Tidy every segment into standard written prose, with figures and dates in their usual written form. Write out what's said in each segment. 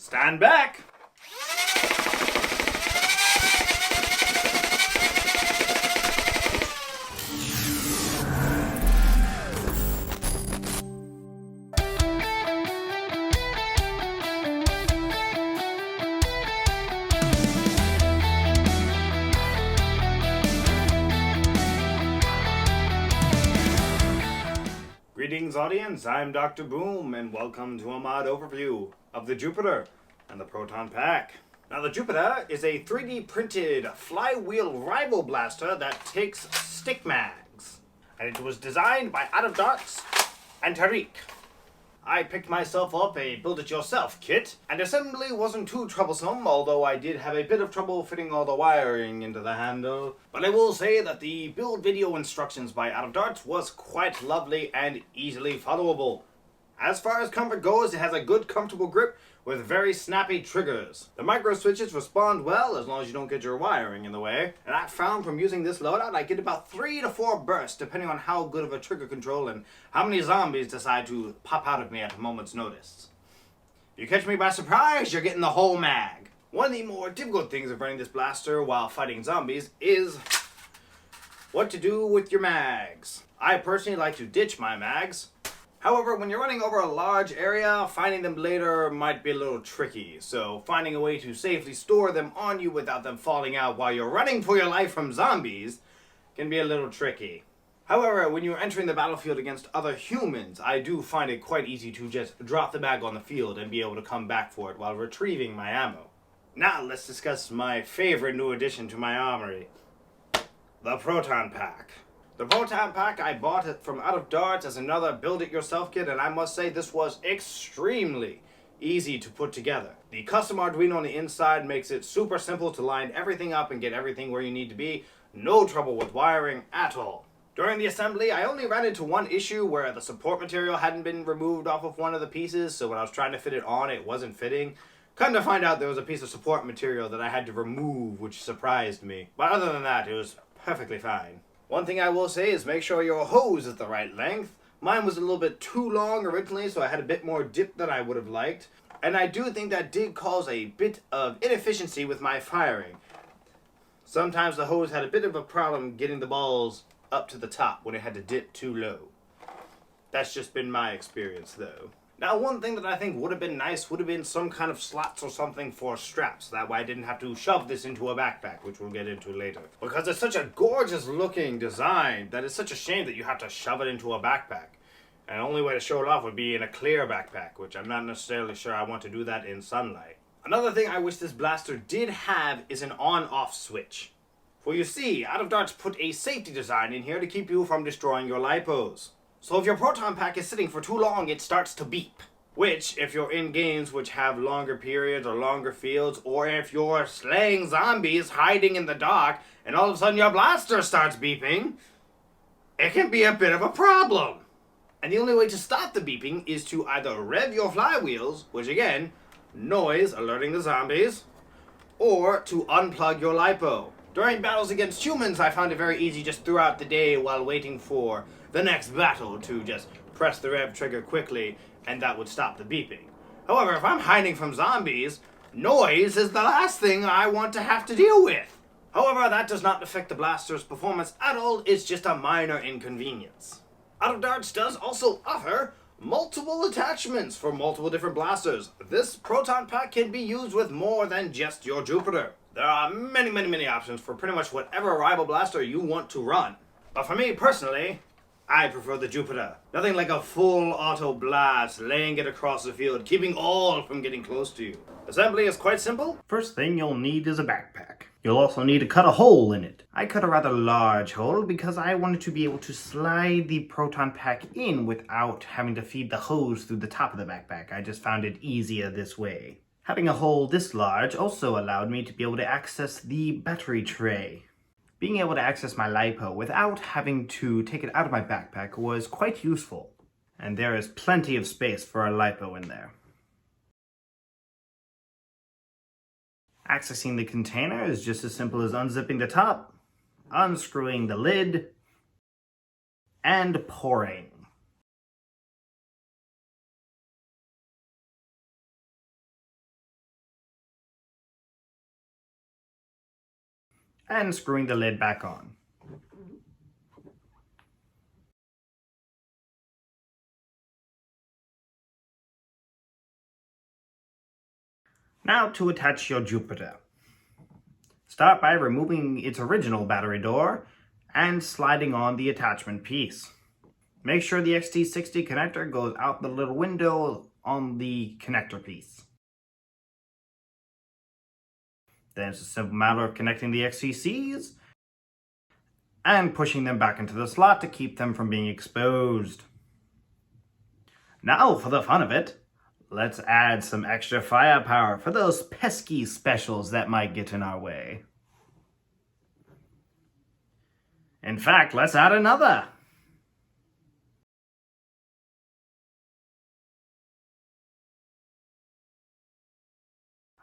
Stand back! Greetings audience, I'm Dr. Boom, and welcome to a mod overview of the Jupiter and the Proton pack. Now the Jupiter is a 3D printed flywheel rival blaster that takes stick mags, and it was designed by Loadouts and Tariq. I picked myself up a build-it-yourself kit, and assembly wasn't too troublesome, although I did have a bit of trouble fitting all the wiring into the handle. But I will say that the build video instructions by Loadouts was quite lovely and easily followable. As far as comfort goes, it has a good comfortable grip with very snappy triggers. The micro switches respond well as long as you don't get your wiring in the way. And I found from using this loadout I get about 3 to 4 bursts depending on how good of a trigger control and how many zombies decide to pop out of me at a moment's notice. If you catch me by surprise, you're getting the whole mag. One of the more difficult things of running this blaster while fighting zombies is what to do with your mags. I personally like to ditch my mags. However, when you're running over a large area, finding them later might be a little tricky, so finding a way to safely store them on you without them falling out while you're running for your life from zombies can be a little tricky. However, when you're entering the battlefield against other humans, I do find it quite easy to just drop the bag on the field and be able to come back for it while retrieving my ammo. Now let's discuss my favorite new addition to my armory, the Proton pack. The Proton pack, I bought it from Out of Darts as another build-it-yourself kit, and I must say this was extremely easy to put together. The custom Arduino on the inside makes it super simple to line everything up and get everything where you need to be. No trouble with wiring at all. During the assembly, I only ran into one issue where the support material hadn't been removed off of one of the pieces, so when I was trying to fit it on, it wasn't fitting. Come to find out there was a piece of support material that I had to remove, which surprised me. But other than that, it was perfectly fine. One thing I will say is make sure your hose is the right length. Mine was a little bit too long originally, so I had a bit more dip than I would have liked. And I do think that did cause a bit of inefficiency with my firing. Sometimes the hose had a bit of a problem getting the balls up to the top when it had to dip too low. That's just been my experience though. Now one thing that I think would have been nice would have been some kind of slots or something for straps. That way I didn't have to shove this into a backpack, which we'll get into later. Because it's such a gorgeous looking design that it's such a shame that you have to shove it into a backpack. And the only way to show it off would be in a clear backpack, which I'm not necessarily sure I want to do that in sunlight. Another thing I wish this blaster did have is an on-off switch. For you see, Out of Darts put a safety design in here to keep you from destroying your lipos. So if your Proton pack is sitting for too long, it starts to beep. Which, if you're in games which have longer periods or longer fields, or if you're slaying zombies hiding in the dark, and all of a sudden your blaster starts beeping, it can be a bit of a problem. And the only way to stop the beeping is to either rev your flywheels, which again, noise alerting the zombies, or to unplug your lipo. During battles against humans, I found it very easy just throughout the day while waiting for the next battle to just press the rev trigger quickly, and that would stop the beeping. However, if I'm hiding from zombies, noise is the last thing I want to have to deal with. However, that does not affect the blaster's performance at all, it's just a minor inconvenience. Out of Darts does also offer multiple attachments for multiple different blasters. This Proton pack can be used with more than just your Jupiter. There are many options for pretty much whatever rival blaster you want to run. But for me personally, I prefer the Jupiter. Nothing like a full auto blast, laying it across the field, keeping all from getting close to you. Assembly is quite simple. First thing you'll need is a backpack. You'll also need to cut a hole in it. I cut a rather large hole because I wanted to be able to slide the Proton pack in without having to feed the hose through the top of the backpack. I just found it easier this way. Having a hole this large also allowed me to be able to access the battery tray. Being able to access my lipo without having to take it out of my backpack was quite useful. And there is plenty of space for a lipo in there. Accessing the container is just as simple as unzipping the top, unscrewing the lid, and pouring. and screwing the lid back on. Now to attach your Jupiter. Start by removing its original battery door and sliding on the attachment piece. Make sure the XT60 connector goes out the little window on the connector piece. Then it's a simple matter of connecting the XTCs and pushing them back into the slot to keep them from being exposed. Now for the fun of it, let's add some extra firepower for those pesky specials that might get in our way. In fact, let's add another.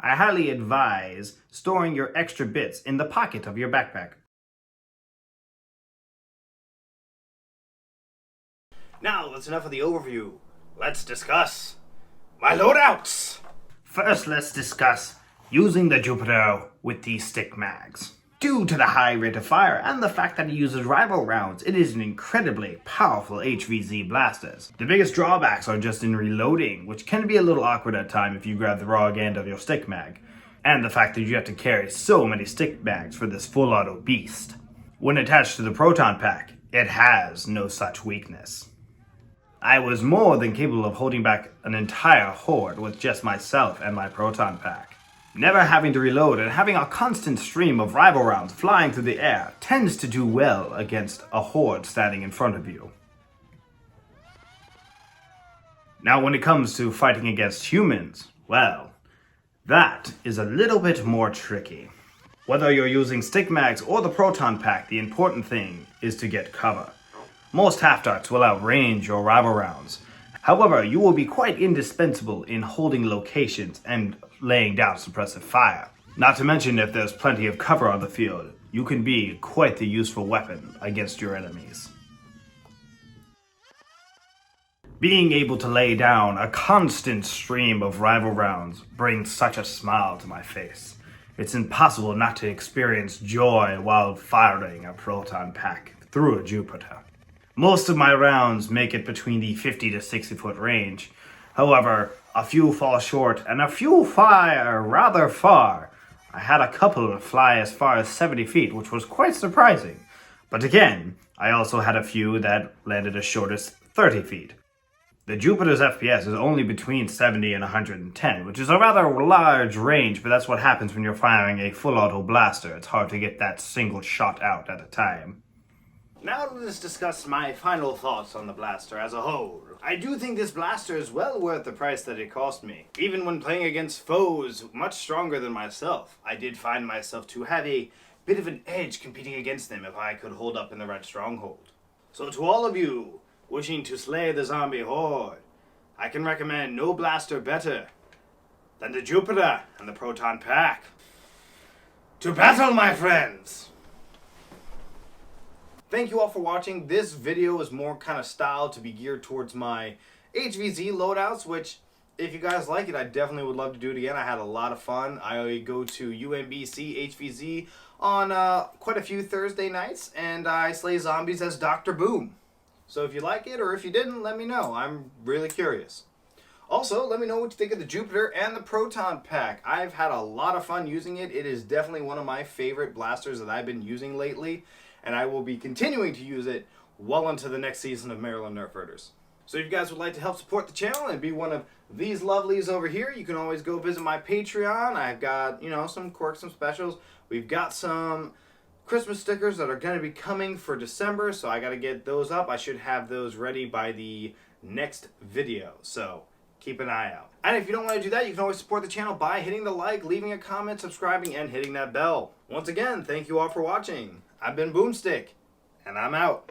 I highly advise storing your extra bits in the pocket of your backpack. Now that's enough of the overview. Let's discuss my loadouts. First, let's discuss using the Jupiter with these stick mags. Due to the high rate of fire and the fact that it uses rival rounds, it is an incredibly powerful HVZ blaster. The biggest drawbacks are just in reloading, which can be a little awkward at times if you grab the wrong end of your stick mag, and the fact that you have to carry so many stick mags for this full auto beast. When attached to the Proton pack, it has no such weakness. I was more than capable of holding back an entire horde with just myself and my Proton pack. Never having to reload and having a constant stream of rival rounds flying through the air tends to do well against a horde standing in front of you. Now when it comes to fighting against humans, well, that is a little bit more tricky. Whether you're using stick mags or the Proton pack, the important thing is to get cover. Most half-darts will outrange your rival rounds. However, you will be quite indispensable in holding locations and laying down suppressive fire. Not to mention, if there's plenty of cover on the field, you can be quite the useful weapon against your enemies. Being able to lay down a constant stream of rival rounds brings such a smile to my face. It's impossible not to experience joy while firing a Proton pack through a Jupiter. Most of my rounds make it between the 50 to 60 foot range. However, a few fall short and a few fire rather far. I had a couple fly as far as 70 feet, which was quite surprising. But again, I also had a few that landed as short as 30 feet. The Jupiter's FPS is only between 70 and 110, which is a rather large range, but that's what happens when you're firing a full auto blaster. It's hard to get that single shot out at a time. Now let's discuss my final thoughts on the blaster as a whole. I do think this blaster is well worth the price that it cost me. Even when playing against foes much stronger than myself, I did find myself to have a bit of an edge competing against them if I could hold up in the right stronghold. So to all of you wishing to slay the zombie horde, I can recommend no blaster better than the Jupiter and the Proton pack. To battle, my friends! Thank you all for watching. This video is more kind of styled to be geared towards my HVZ loadouts, which if you guys like it, I definitely would love to do it again. I had a lot of fun. I go to UMBC HVZ on quite a few Thursday nights, and I slay zombies as Dr. Boom. So if you like it, or if you didn't, let me know. I'm really curious. Also, let me know what you think of the Jupiter and the Proton pack. I've had a lot of fun using it. It is definitely one of my favorite blasters that I've been using lately, and I will be continuing to use it well into the next season of Maryland Nerf Herders. So if you guys would like to help support the channel and be one of these lovelies over here, you can always go visit my Patreon. I've got, some quirks, some specials. We've got some Christmas stickers that are going to be coming for December, so I got to get those up. I should have those ready by the next video, so keep an eye out. And if you don't want to do that, you can always support the channel by hitting the like, leaving a comment, subscribing, and hitting that bell. Once again, thank you all for watching. I've been Boomstick, and I'm out.